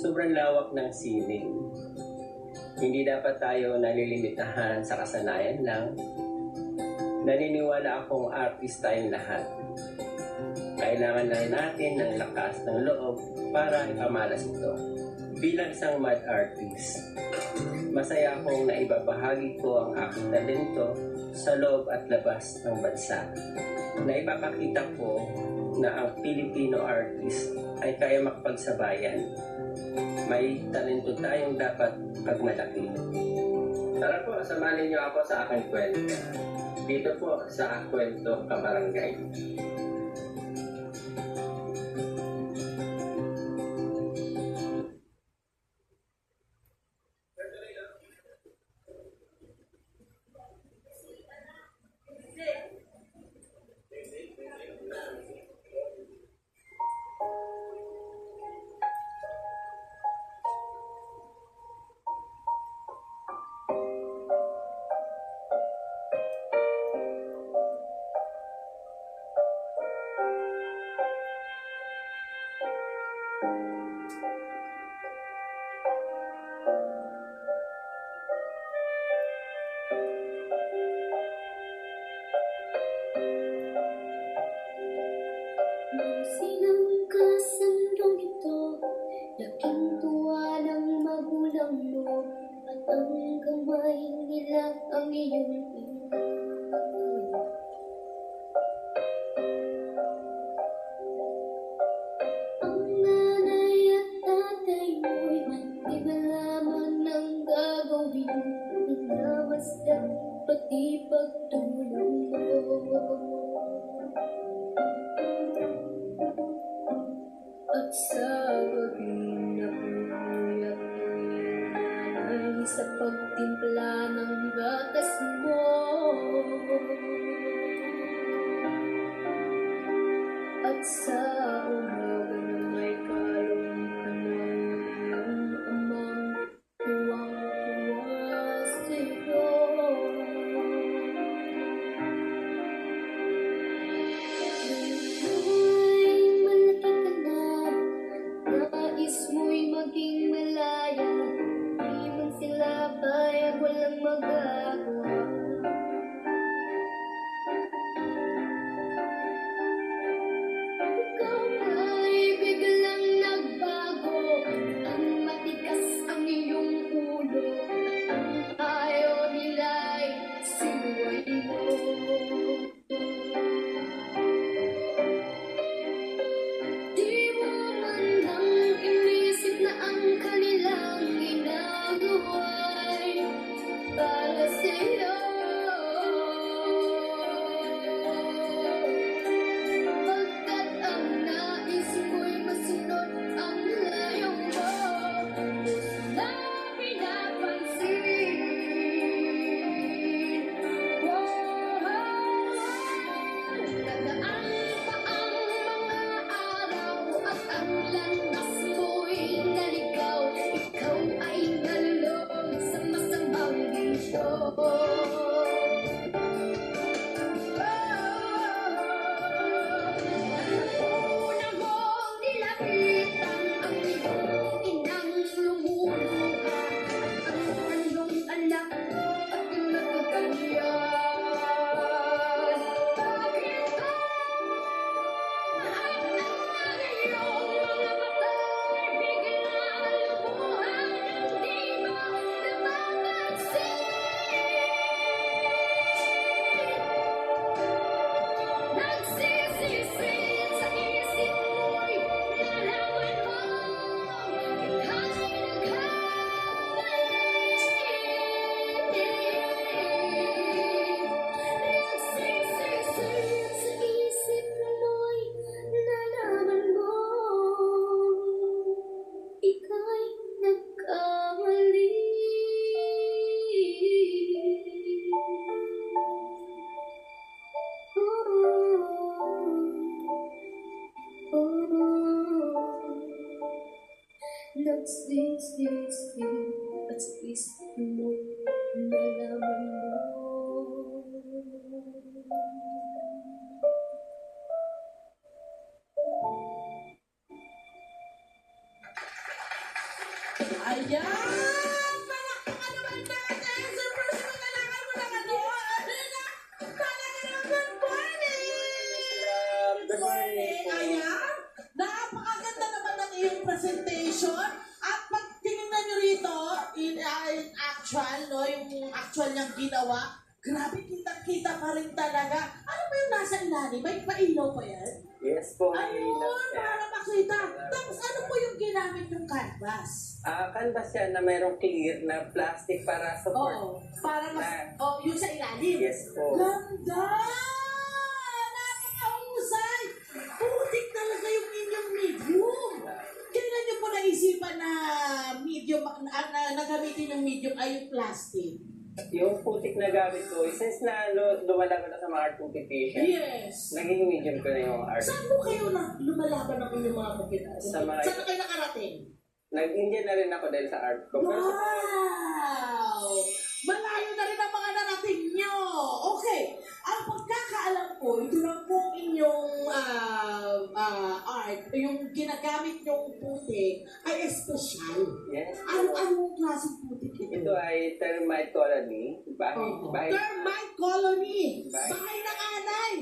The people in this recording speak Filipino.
sobrang lawak ng sining. Hindi dapat tayo nalilimitahan sa kasanayan lang. Naniniwala akong artist tayong lahat. Kailangan lang natin ng lakas ng loob para ipamalas ito. Bilang isang mad artist, masaya akong naibabahagi ko ang aking talento sa loob at labas ng bansa. Naipapakita ko na ang Filipino artist ay kaya makapagsabayan. May talento tayong dapat pagmalaki. Tara po, samahan niyo ako sa aking kwento. Dito po sa Kwento Kabarangay. Laking tuwa ng magulang mo at ang kamay nila ang iyong ang nanay at tatay mo'y di malaman ng gagawin minamasdan pati pagtulong mo. At sa gabing nauuyak ay sa pagtimpla ng gatas mo. At sa umaga na may kalong ka ng iyong amang tuwang-tuwa sa'yo. Nais mo'y maging malaya, di man sila bayag, walang magagawa. Ikaw ay biglang nagbago, ang matikas ang iyong ulo, at ang ayaw nila'y sinuway mo. Ang kanilang ginagawa'y para sa'yo. Pagkat ang nais mo'y masunod ang layong mo, puso na pinapansin. Dadaan pa ang mga araw at ang landas mo'y naligaw. Ikaw ay nalulong sa masamang bisyo. Una mong nilapitan ang iyong inang lumuluha, ang kanyang anak at nagkaganyan. Bakit ba ay iyong mga mata'y biglang lumuhan, di mo napapansin? Nagsisisid sa isip mo'y nalaman mo ika'y nagkamali. Nagsisisid sa isip mo'y nalaman mo ika'y nagkamali. Nagsisisi at sa isip mo nalaman mo. Ayan! Palakpakan naman natin! Sir Percy, magkailangan mo lang ano? Talaga naman, good morning! Good morning! Ayan! Napakaganda naman ng iyong presentation. At pag tinignan nyo rito, in actual, no, yung actual niyang ginawa, grabe kitang-kita pa rin talaga. Ano ba yung nasa ilalim? May pailaw pa yan? Yes po, may ilaw Ayun, siya. para makita. Tapos ano po yung ginamit yung canvas? Canvas yan na mayroong clear na plastic para support. Oo, para mas, yung sa ilalim. Yes po. Ganda! Napakahusay! Putik talaga yung inyong medium. Kailan nyo po naisipan na medium, na gamitin yung medium ay yung plastic? Yung putik na gamit ko, since na lumalago na sa mga art competition, Yes. naging medium ko na yung art. Saan po kayo na lumalaban ng inyong mga competition? Sa mga- Saan na kayo nakarating? Nag-India na rin ako dahil sa art ko. Pero sa Wow! Malayo na rin ang mga narating nyo. Okay. Ang pagkakaalam ko, ito lang po ang inyong art, yung ginagamit nyong putik ay espesyal. yes. Anong klaseng putik ito? Ito ay termite colony. Oo. Bahay. Termite colony. Bahay. Bahay ng anay.